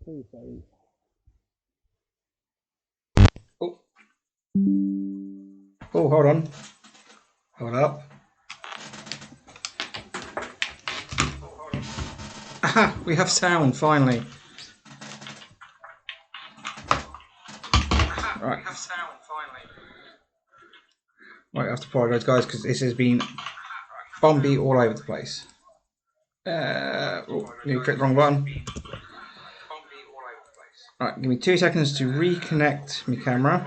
Please say. Oh, hold on. Hold up. Aha, we have sound finally. Right. We have sound finally. Right, I have to apologise, guys, because this has been bumpy all over the place. You clicked the wrong button. Right, give me 2 seconds to reconnect my camera.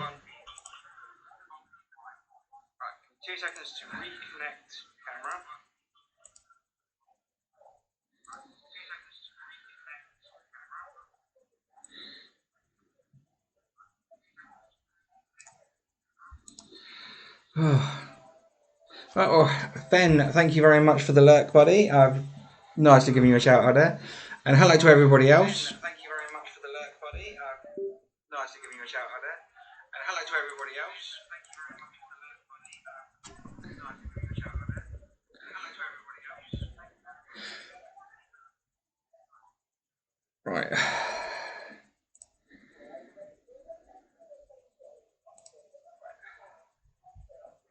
Right, well, Ben, thank you very much for the lurk, buddy. I've nicely given you a shout out there. And hello to everybody else. Thank you very much for the lurk, buddy. I've nicely given you a shout out there. And hello to everybody else. Thank you very much for the lurk, buddy. Nicely giving you a shout out there. Hello to everybody else. Right.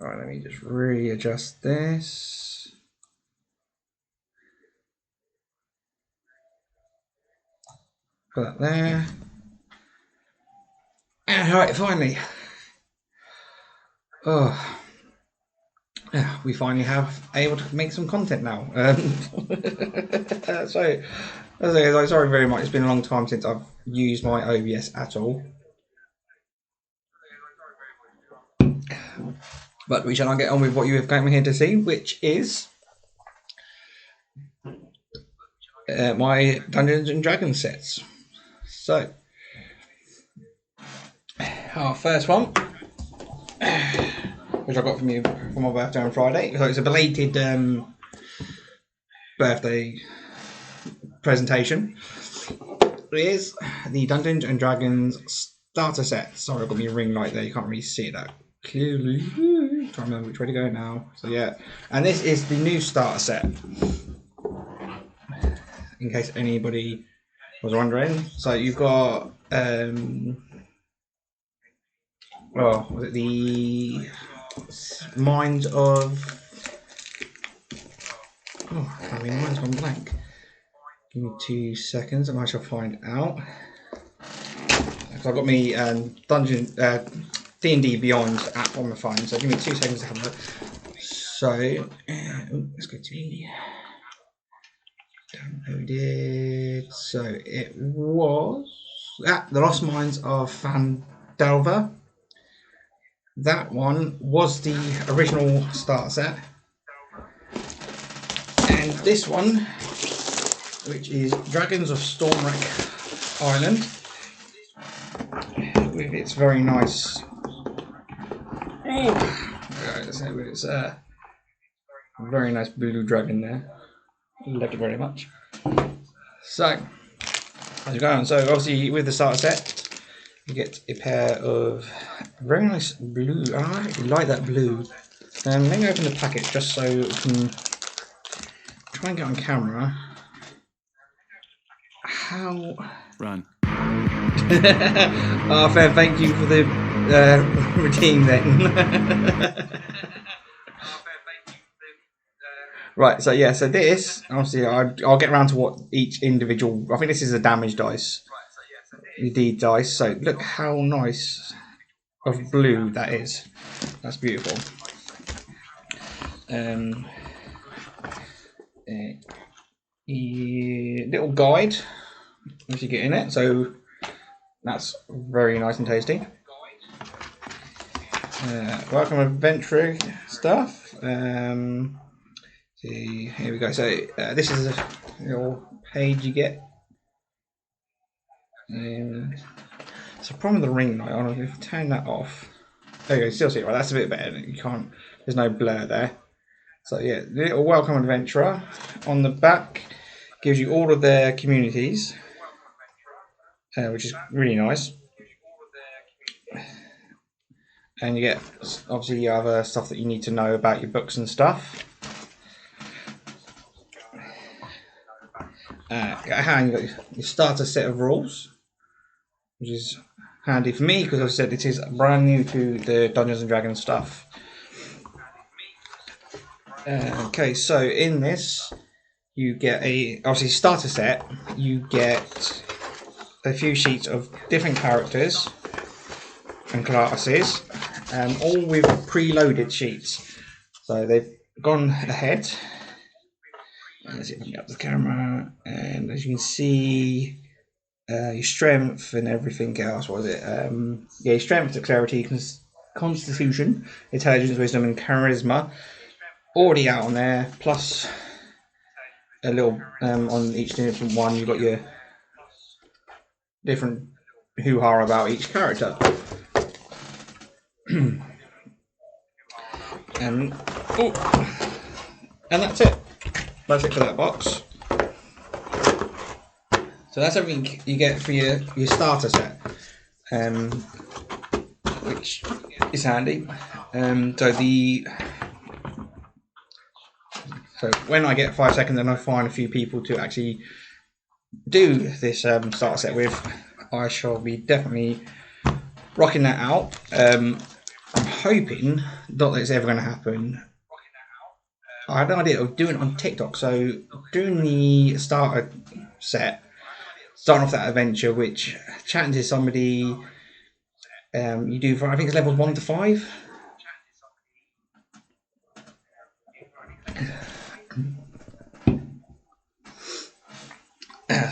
Right, let me just readjust this. Put that there. And right, finally. Oh. Yeah, we finally have able to make some content now. So, sorry very much. It's been a long time since I've used my OBS at all. But we shall now get on with what you have come here to see, which is my Dungeons and Dragons sets. So, our first one, which I got from you for my birthday on Friday. So it's a belated birthday presentation. Is the Dungeons and Dragons starter set. Sorry, I've got my ring light there. You can't really see that clearly. Trying to remember which way to go now. So yeah, and this is the new starter set. In case anybody was wondering, so you've got well, was it the Mind of? Oh, I mean, mine's gone blank. Give me 2 seconds, and I shall find out. So I've got me Dungeon D&D Beyond app on my phone. So give me 2 seconds to have a look. So let's go to downloaded. So it was The Lost Mines of Phandelver. That one was the original starter set, and this one, which is Dragons of Stormwreck Island, with its very nice, with its very nice blue dragon there. Love it very much. So How's it going? So obviously with the starter set, you get a pair of very nice blue. I actually like that blue. Let me open the packet just so we can try and get on camera. How? Run. Oh, fair. Thank you for the redeem then. Right, so yeah, so this, obviously, I'll get around to what each individual, I think this is a damage dice, the D dice, so look how nice of blue that is. That's beautiful. Little guide, as you get in it, so that's very nice and tasty. Welcome adventure stuff. See, here we go. So this is a little page you get. It's a problem with the ring light. I don't know if you turn that off. There you go. Still see it right. That's a bit better. You can't. There's no blur there. So yeah, little welcome adventurer on the back gives you all of their communities, which is really nice. And you get obviously other stuff that you need to know about your books and stuff. And you got your starter set of rules, which is handy for me because, as I said, it is brand new to the Dungeons and Dragons stuff. Okay, so in this, you get a obviously starter set. You get a few sheets of different characters and classes, all with preloaded sheets. So they've gone ahead. Let's see if I can get up the camera, and as you can see, your strength and everything else. What was it? Yeah, strength, dexterity, constitution, intelligence, wisdom, and charisma. Already out on there. Plus a little on each different one. You've got your different hoo-ha about each character. and that's it. That's it for that box. So that's everything you get for your starter set, which is handy. So when I get 5 seconds and I find a few people to actually do this starter set with, I shall be definitely rocking that out. I'm hoping not that it's ever going to happen. I had an idea of doing it on TikTok, so doing the starter set, starting off that adventure, which chatting to somebody, you do for, I think it's levels 1 to 5.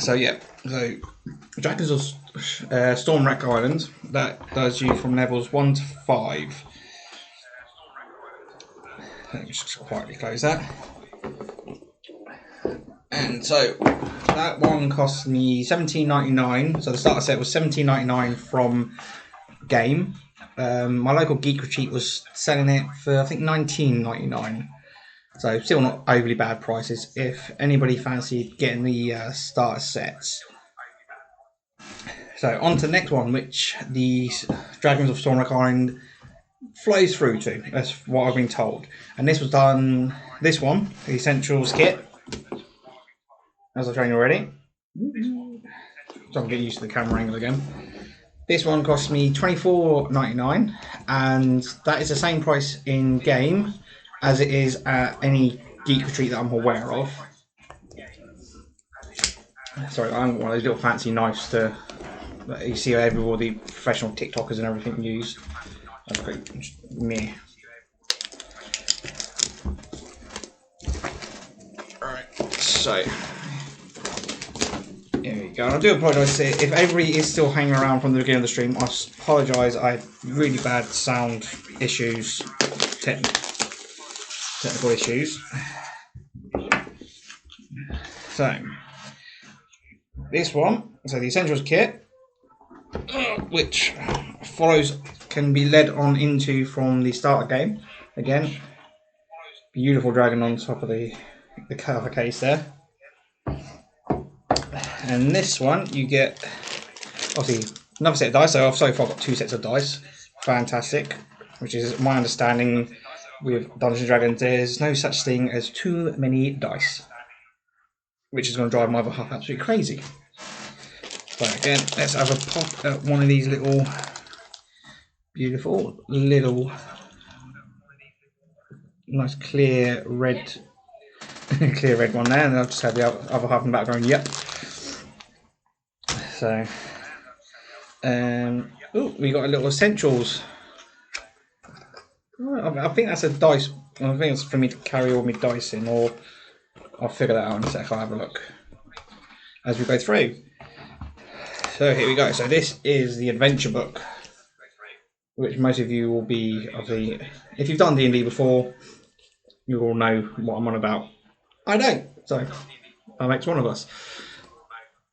So yeah, so Dragons of Stormwreck Island, that does you from levels 1 to 5. Let me just quietly close that. And so that one cost me $17.99. So the starter set was $17.99 from game. My local Geek Retreat was selling it for I think $19.99. So still not overly bad prices if anybody fancied getting the starter sets. So on to the next one, which the Dragons of Stormwreck Island flows through to. That's what I've been told. And this was done, this one, the Essentials kit, as I've shown you already. So I'm getting used to the camera angle again. This one cost me $24.99, and that is the same price in game as it is at any Geek Retreat that I'm aware of. Sorry, I haven't got one of those little fancy knives that you see all the professional TikTokers and everything use. That's quite meh. Alright, so here we go. And I do apologise if everybody is still hanging around from the beginning of the stream. I apologise, I had really bad sound issues, technical issues. So this one, so the Essentials kit, which can be led on into from the starter game. Again, beautiful dragon on top of the cover case there. And this one you get obviously another set of dice. So far I've got 2 sets of dice. Fantastic, which is my understanding with Dungeons and Dragons. There's no such thing as too many dice, which is going to drive my other half absolutely crazy. But again, let's have a pop at one of these little beautiful little nice clear red clear red one there, and I'll just have the other half in the background. Yep. So oh, we got a little essentials. I think that's a dice. I think it's for me to carry all my dice in, or I'll figure that out in a sec. I'll have a look as we go through. So here we go. So this is the adventure book, which most of you will be, obviously, if you've done D&D before, you all know what I'm on about. I don't, so that makes one of us.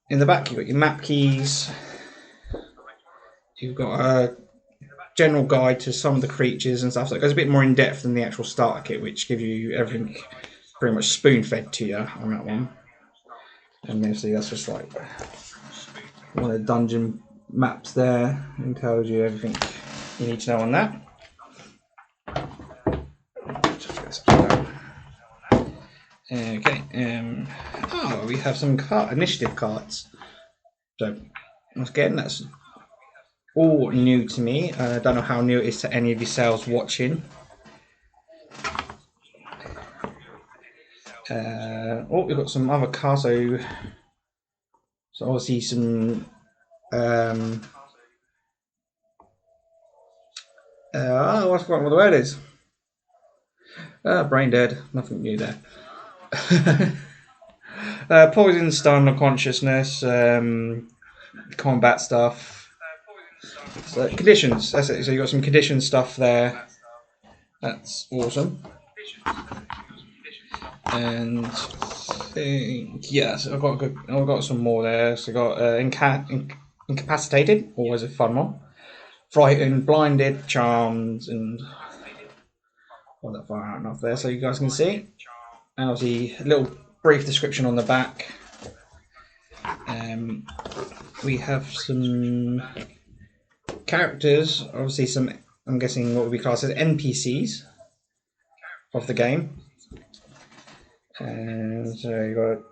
In the back, you've got your map keys. You've got a general guide to some of the creatures and stuff. So it goes a bit more in depth than the actual starter kit, which gives you everything pretty much spoon-fed to you on that one. And obviously that's just like one of the dungeon maps there, and tells you everything you need to know on that. Okay, oh, we have some initiative cards. So, again, that's all new to me. I don't know how new it is to any of yourselves watching. Oh, we've got some other cards. So obviously some I've forgotten what the word is. Brain dead. Nothing new there. Poison, stun, consciousness, combat stuff. So conditions. That's it. So you got some condition stuff there. That's awesome. And I think yes, I've got some more there. So I got incapacitated, always a fun one. Frightened, blinded, charmed, and all that far out enough there, so you guys can see. And obviously, a little brief description on the back. We have some characters, obviously some, I'm guessing what would be classed as NPCs of the game. And so you got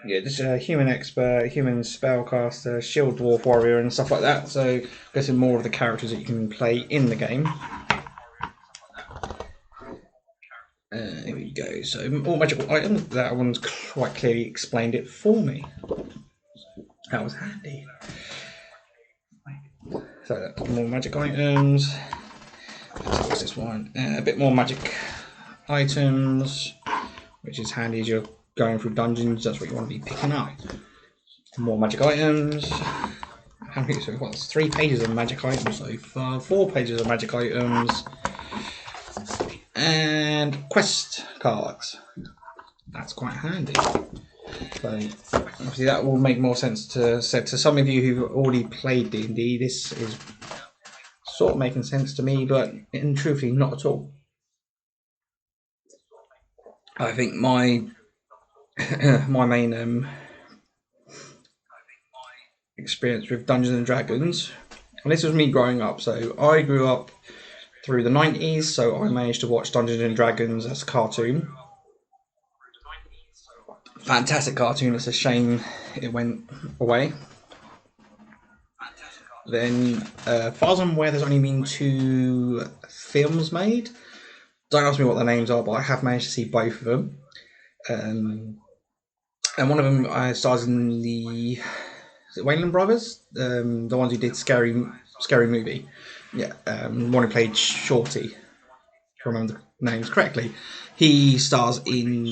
this human expert, human spellcaster, shield dwarf warrior, and stuff like that. So I'm guessing more of the characters that you can play in the game. Here we go. So all magical items. That one's quite clearly explained it for me. That was handy. So that's more magic items. What's this one? A bit more magic items, which is handy as you're going through dungeons. That's what you want to be picking up. More magic items. How many? So we've got 3 pages of magic items so far. 4 pages of magic items. And quest cards. That's quite handy. So obviously that will make more sense to some of you who've already played D&D. This is sort of making sense to me, but in truthfully not at all. I think my my main experience with Dungeons and Dragons, and this was me growing up. So I grew up through the 90s, so I managed to watch Dungeons and Dragons as a cartoon. Fantastic cartoon, it's a shame it went away. Then, as far as I'm aware, there's only been 2 films made. Don't ask me what the names are, but I have managed to see both of them. And one of them stars in the Wayland Brothers, the ones who did Scary Movie. Yeah, one who played Shorty, if I remember the names correctly. He stars in,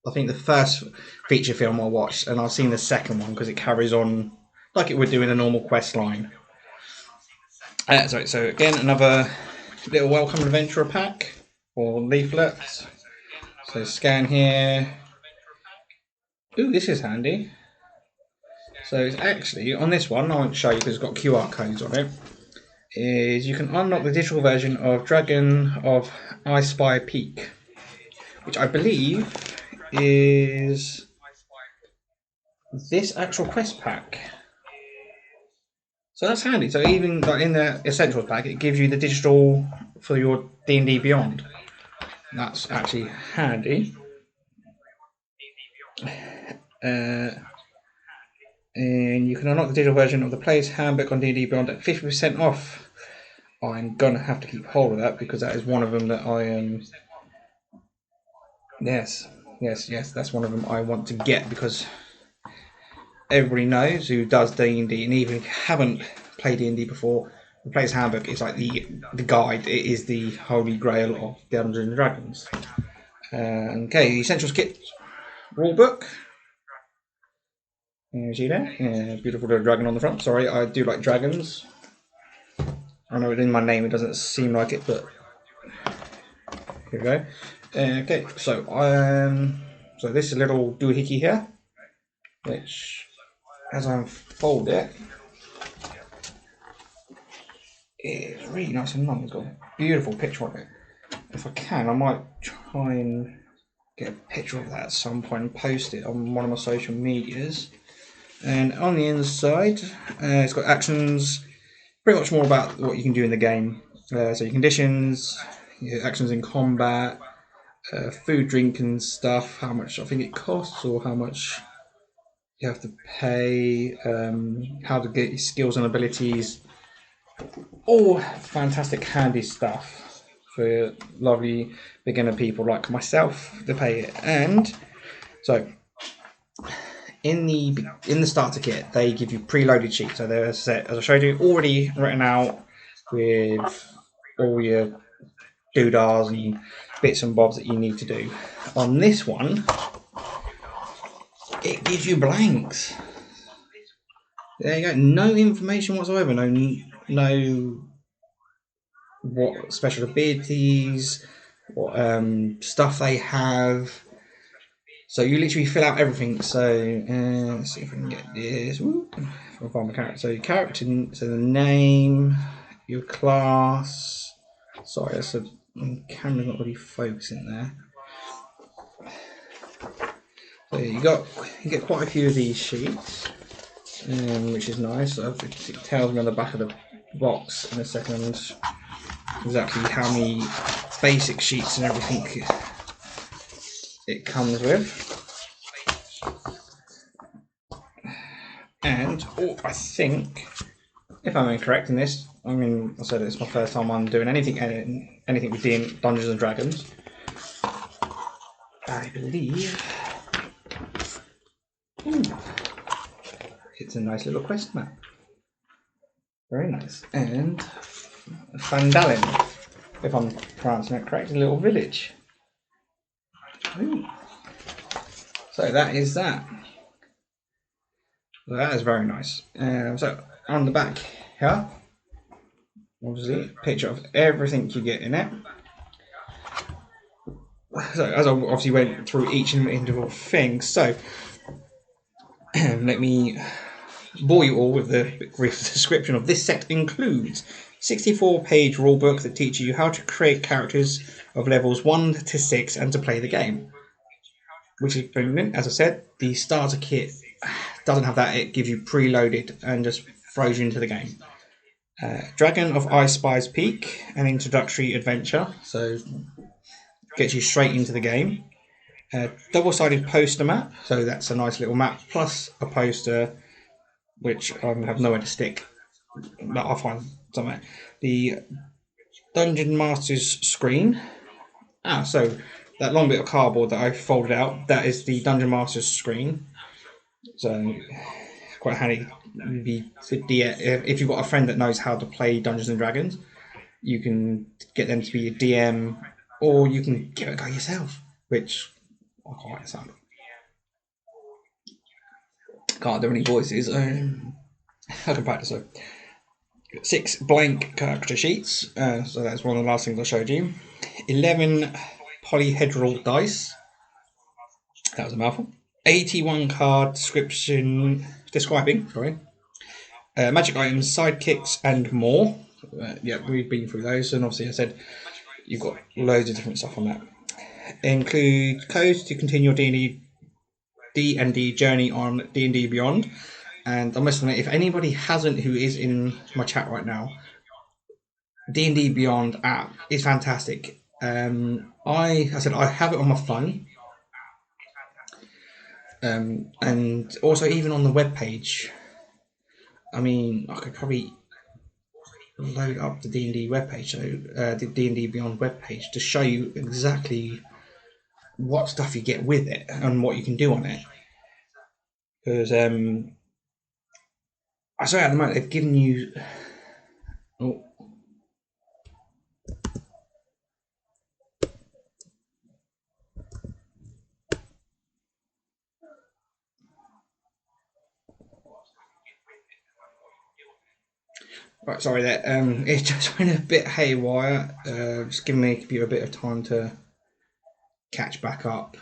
I think, the first feature film I watched, and I've seen the second one because it carries on like it would do in a normal quest line. So again, another little welcome adventurer pack or leaflets. So scan here. Ooh, this is handy. So it's actually, on this one, I won't show you because it's got QR codes on it, is you can unlock the digital version of Dragon of I Spy Peak, which I believe is this actual quest pack. So that's handy. So even like in the Essentials pack, it gives you the digital for your D&D Beyond. That's actually handy. And you can unlock the digital version of the Player's Handbook on D&D Beyond at 50% off. I'm gonna have to keep hold of that because that is one of them that I am. Yes, that's one of them I want to get because everybody knows who does D&D, and even if you haven't played D&D before, the Player's Handbook is like the guide. It is the holy grail of Dungeons and Dragons. Okay, the Essentials Kit rulebook. You see there? Yeah, beautiful little dragon on the front. Sorry, I do like dragons. I know in my name it doesn't seem like it, but here we go. Okay, so this is a little doohickey here, which, as I unfold it, is really nice and long. It's got a beautiful picture of it. If I can, I might try and get a picture of that at some point and post it on one of my social medias. And on the inside, it's got actions, pretty much more about what you can do in the game. So your conditions, your actions in combat, food, drink and stuff, how much I think it costs or how much you have to pay, how to get your skills and abilities. All fantastic handy stuff for lovely beginner people like myself to pay it. And so in the starter kit they give you preloaded sheets. So they're set, as I showed you, already written out with all your doodahs and bits and bobs that you need to do. On this one, it gives you blanks. There you go. No information whatsoever. No what special abilities, what stuff they have. So you literally fill out everything. So let's see if we can get this. I'll find my character. So your character, so the name, your class. Sorry, that's the camera's not really focusing there. So you get quite a few of these sheets, which is nice. So it tells me on the back of the box in a second exactly how many basic sheets and everything it comes with. And I think, if I'm incorrect in this, I mean, I said it's my first time I'm doing anything with Dungeons and Dragons. I believe it's a nice little quest map. Very nice. And Fandalin, if I'm pronouncing it correct, a little village. Ooh. So that is that. So that is very nice. So on the back here, obviously, a picture of everything you get in it. So as I obviously went through each individual thing, so let me bore you all with the brief description of this set. Includes 64-page rulebook that teaches you how to create characters of levels 1 to 6 and to play the game, which is brilliant. As I said, the starter kit doesn't have that. It gives you preloaded and just throws you into the game. Dragon of Ice Spy's Peak, an introductory adventure, so gets you straight into the game. Double-sided poster map, so that's a nice little map, plus a poster, which I have nowhere to stick, but I'll find somewhere. The Dungeon Master's screen. So that long bit of cardboard that I folded out, that is the Dungeon Master's screen. So quite handy. If you've got a friend that knows how to play Dungeons and Dragons, you can get them to be a DM, or you can give it a go yourself, which I quite like the sound of. Can't do any voices. I can practice though. 6 blank character sheets. So that's one of the last things I showed you. 11 polyhedral dice. That was a mouthful. 81 card describing magic items, sidekicks, and more. Yeah, we've been through those, and obviously I said you've got loads of different stuff on that. Include codes to continue your D&D D&D journey on D&D Beyond. And I must admit, if anybody hasn't who is in my chat right now, D&D Beyond app is fantastic. I said I have it on my phone, and also even on the web page. I mean, I could probably load up the D&D webpage, so the D&D Beyond webpage, to show you exactly what stuff you get with it and what you can do on it. Because I saw at the moment they've given you. Oh. Right, sorry there. It's just been a bit haywire. Just giving my computer a bit of time to catch back up.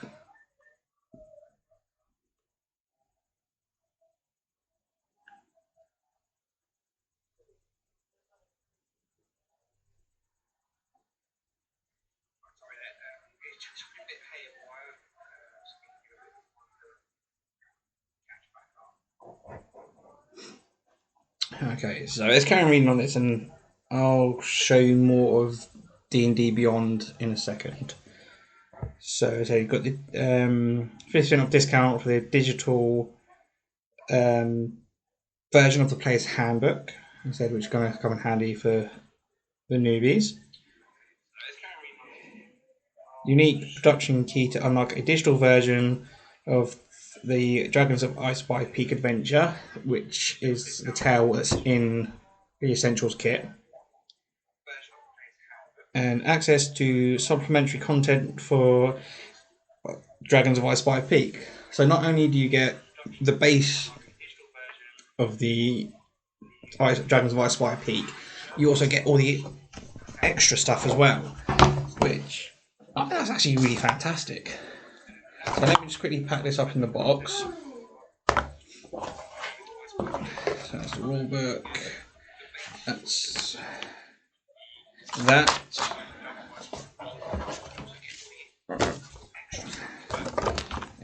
Okay, so let's carry on reading on this, and I'll show you more of D&D Beyond in a second. So you've got the 50% off discount for the digital version of the player's handbook, instead, which is going to come in handy for the newbies. Unique production key to unlock a digital version of the Dragons of Ice by Peak adventure, which is the tale that's in the Essentials kit. And access to supplementary content for Dragons of Ice by Peak. So not only do you get the base of the Dragons of Ice by Peak, you also get all the extra stuff as well, which I think that's actually really fantastic. So let me just quickly pack this up in the box. So that's the rule book. That's that. There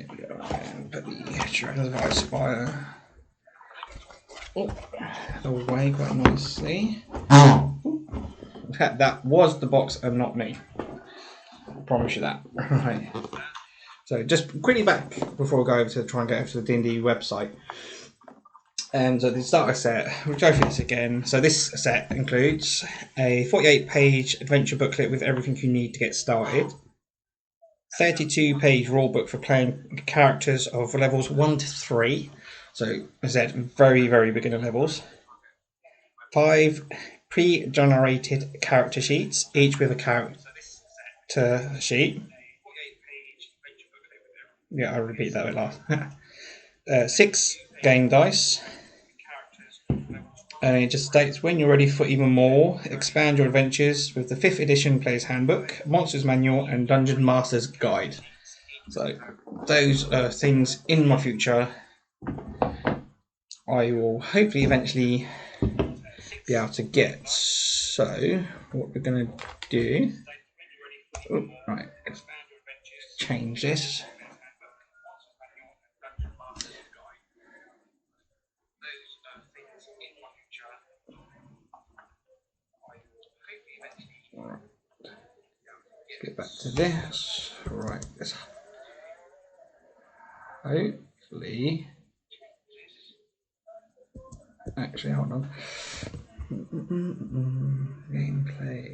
we go. And put the Dragons of Ice Spire away quite nicely. That was the box and not me. I promise you that. Right. So just quickly back before we go over to try and get over to the D&D website. So the starter set, we'll go through this again. So this set includes a 48-page adventure booklet with everything you need to get started. 32-page rulebook for playing characters of levels 1 to 3. So as I said, very, very beginner levels. 5 pre-generated character sheets, each with a character sheet. Yeah, I'll repeat that at last. 6 game dice. And it just states, when you're ready for even more, expand your adventures with the 5th edition Player's Handbook, Monsters Manual, and Dungeon Master's Guide. So those are things in my future I will hopefully eventually be able to get. So what we're going to do, right, let's change this. Right. Let's get back to this. Right, this. Hopefully, actually, hold on. Gameplay.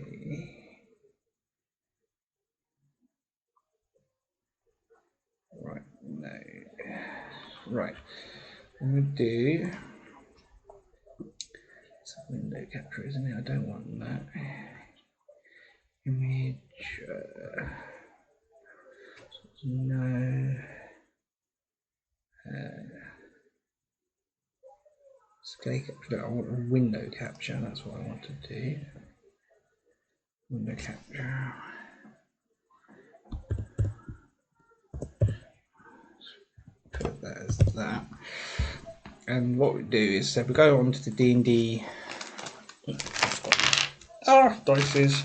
Right, no. Right, I'm going to do some window capture, isn't it? I don't want that. Image. No. Scale capture. I want a window capture. That's what I want to do. Window capture. Put that as that. And what we do is we go on to the D&D. Dices.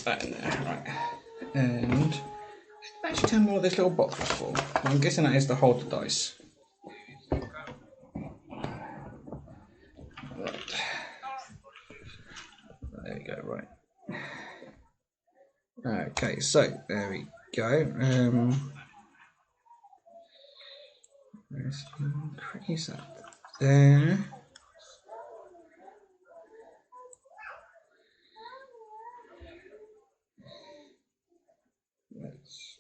that in there, right? And actually tell me what this little box was for. I'm guessing that is to hold the dice. Right. There we go, right. Okay, so there we go. Let's increase that there. Let's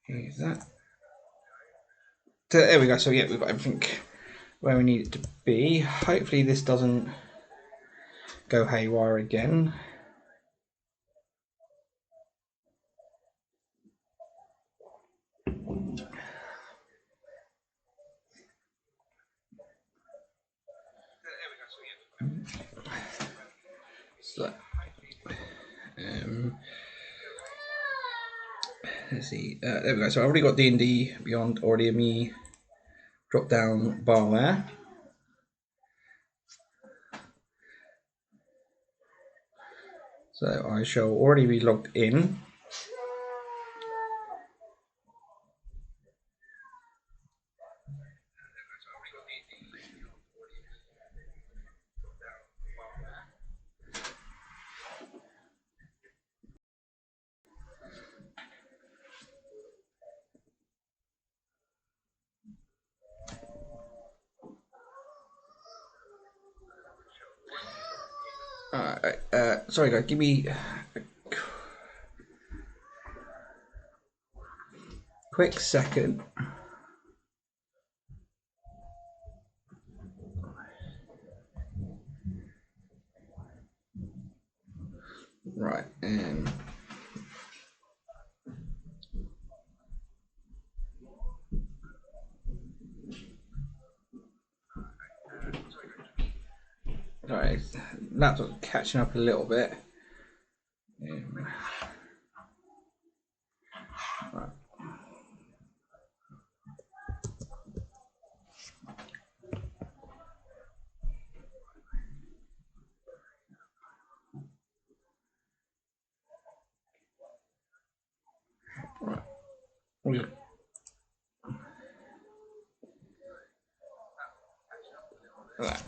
use that. So there we go. So yeah, we've got everything where we need it to be. Hopefully this doesn't go haywire again. So, let's see. There we go. So I've already got D&D Beyond already in me drop down bar there. So I shall already be logged in. Sorry guys, give me a quick second. Right, Alright, laptop's catching up a little bit. Right. Right. Right.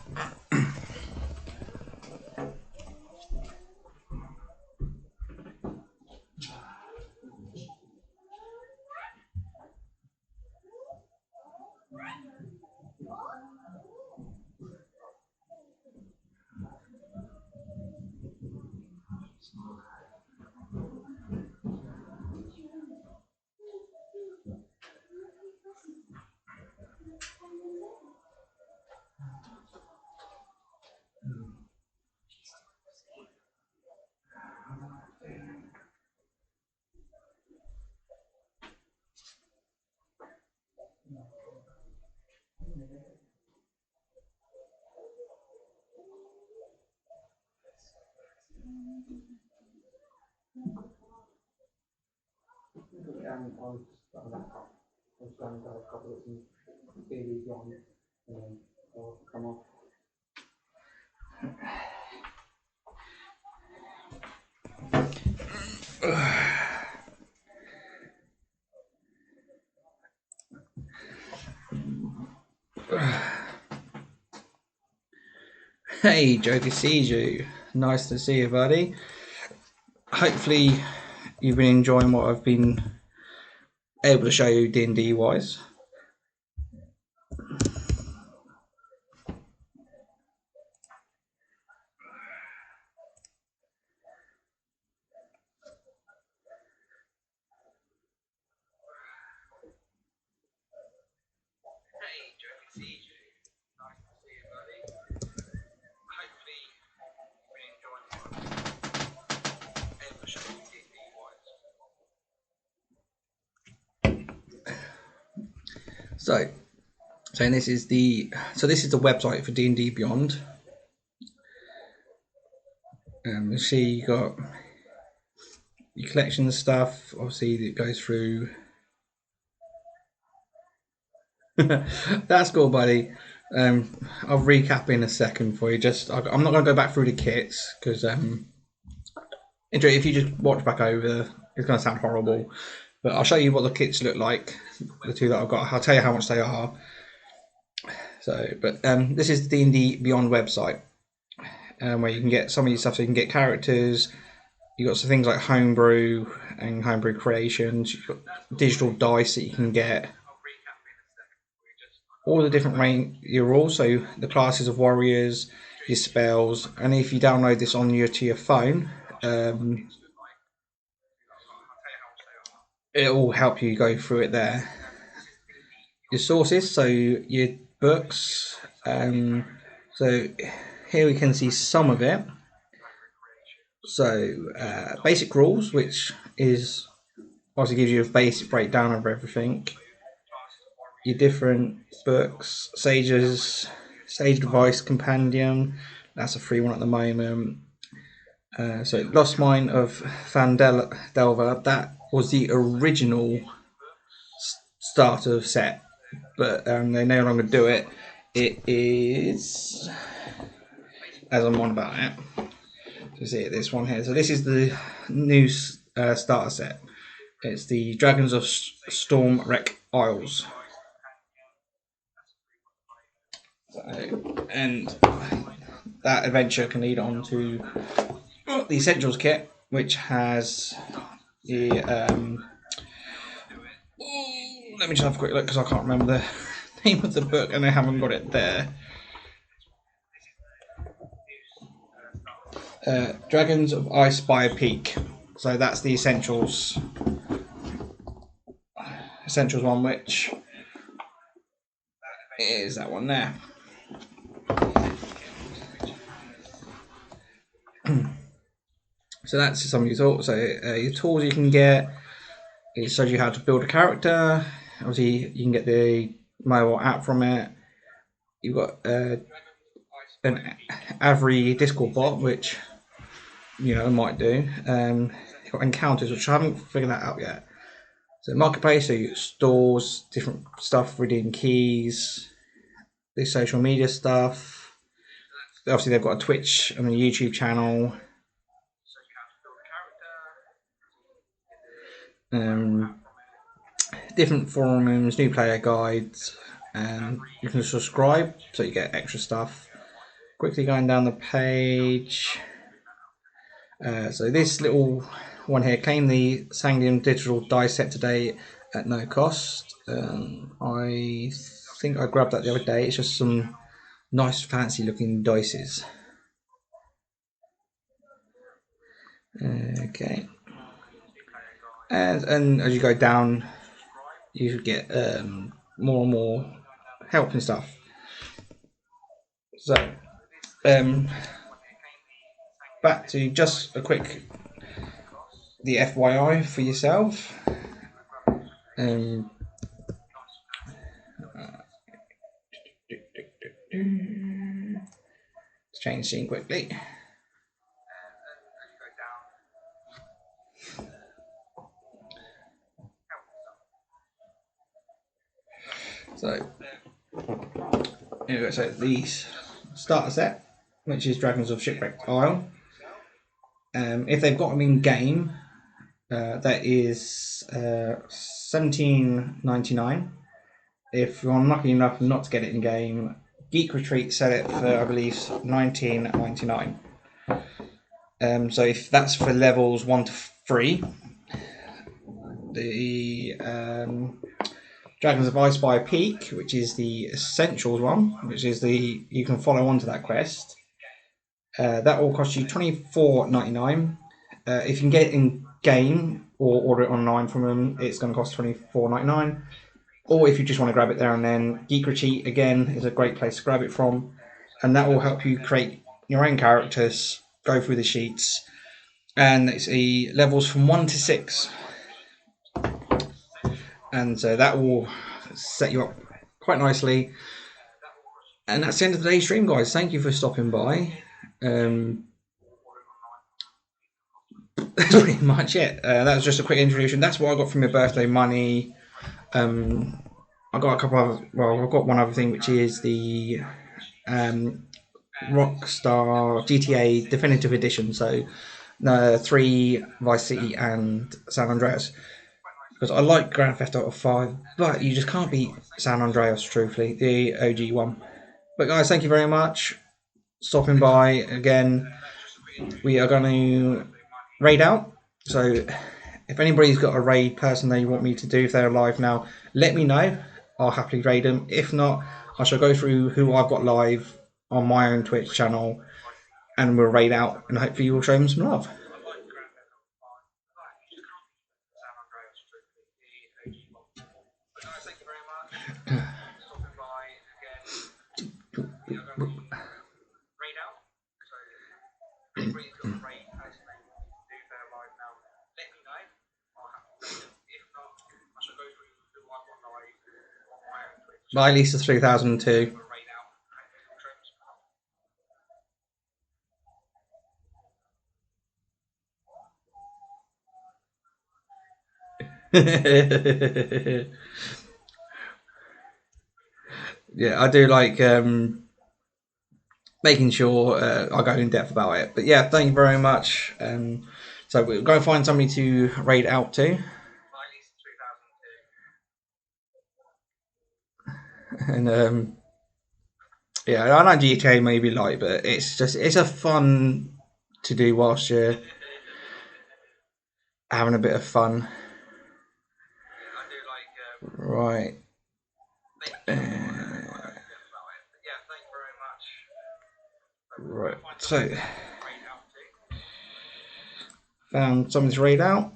Come off. Hey, Joker sees you. Nice to see you, buddy. Hopefully, you've been enjoying what I've been able to show you D&D wise. So this is the website for D&D Beyond. You see, you got your collection of stuff. Obviously, it goes through. That's cool, buddy. I'll recap in a second for you. I'm not going to go back through the kits because If you just watch back over, it's going to sound horrible, but I'll show you what the kits look like. The two that I've got. I'll tell you how much they are. So, but this is the D&D Beyond website, where you can get some of your stuff. So you can get characters. You've got some things like homebrew and homebrew creations. You've got digital dice that you can get. All the different range, your rules, so the classes of warriors, your spells, and if you download this on to your phone, it will help you go through it there. Your sources, so your books. So here we can see some of it. So basic rules, which is obviously gives you a basic breakdown of everything. Your different books, Sage Advice Compendium, that's a free one at the moment. So Lost Mine of Delver, that was the original starter set, but they no longer do it. It is, as I'm on about it, so see this one here. So this is the new starter set. It's the Dragons of Stormwreck Isles. And that adventure can lead on to the Essentials kit, which has the let me just have a quick look because I can't remember the name of the book and I haven't got it there. Dragons of Ice by a Peak. So that's the Essentials one, which is that one there. So that's some of your tools. So your tools you can get. It shows you how to build a character. Obviously, you can get the mobile app from it. You've got an Avery Discord bot, which might do. You've got encounters, which I haven't figured that out yet. So marketplace, so you stores, different stuff, redeem keys, the social media stuff. Obviously, they've got a Twitch and a YouTube channel. Different forums, new player guides, and you can subscribe so you get extra stuff. Quickly going down the page. So this little one here, claim the Sanguinium digital dice set today at no cost. I think I grabbed that the other day. It's just some nice fancy looking dices. Okay. And as you go down, you get more and more help and stuff. So, back to just a quick the FYI for yourself. Let's change scene quickly. So, here we go. So the starter set, which is Dragons of Shipwreck Isle. If they've got them in game, that is $17.99. If you're unlucky enough not to get it in game, Geek Retreat sell it for, I believe, $19.99. So if that's for levels 1 to 3, the Dragons of Ice by a Peak, which is the Essentials one, which is the you can follow on to that quest. That will cost you $24.99. If you can get it in game or order it online from them, it's going to cost $24.99. Or if you just want to grab it there and then, Geek Retreat again is a great place to grab it from, and that will help you create your own characters, go through the sheets, and it's levels from 1 to 6. And so that will set you up quite nicely. And that's the end of today's stream, guys. Thank you for stopping by. That's pretty much it. That was just a quick introduction. That's what I got from my birthday money. I got a couple of, I've got one other thing, which is the Rockstar GTA Definitive Edition. So 3, Vice City, and San Andreas. Because I like Grand Theft Auto 5, but you just can't beat San Andreas, truthfully, the OG one. But guys, thank you very much. Stopping by again. We are going to raid out. So if anybody's got a raid person they want me to do, if they're live now, let me know. I'll happily raid them. If not, I shall go through who I've got live on my own Twitch channel and we'll raid out and hopefully you'll show them some love. Bye, Lisa 3002. Yeah, I do like making sure I go in depth about it. But yeah, thank you very much. So we're going to find somebody to raid out to. And yeah, I know GTA may be light, but it's a fun to do whilst you're having a bit of fun. Right. Right. So found something to raid out.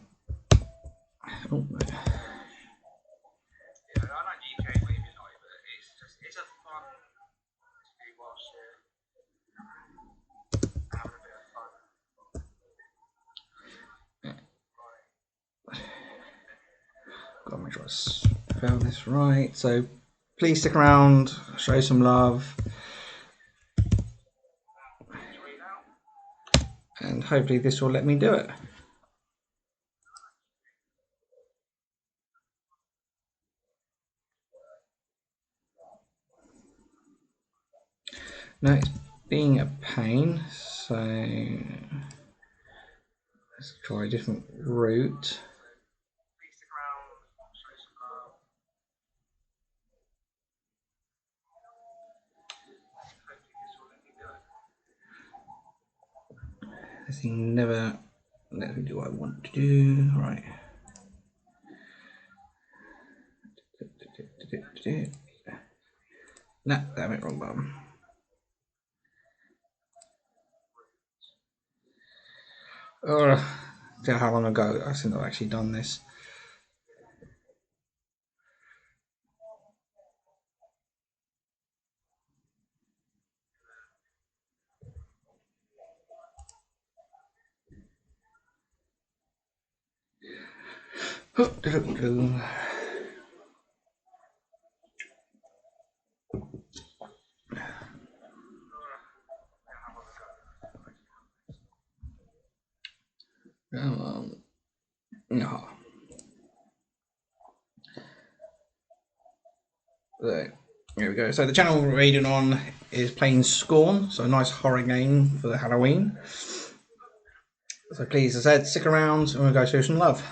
Oh. Gotta make sure I spell this right. So please stick around, show some love, and hopefully this will let me do it. No, it's being a pain, so let's try a different route. This thing never lets me do what I want to do. Right. No, damn it, wrong button. I don't know how long ago I think I've actually done this. No. There we go. So the channel we're raiding on is playing Scorn, so a nice horror game for the Halloween. So please, as I said, stick around and we'll go through some love.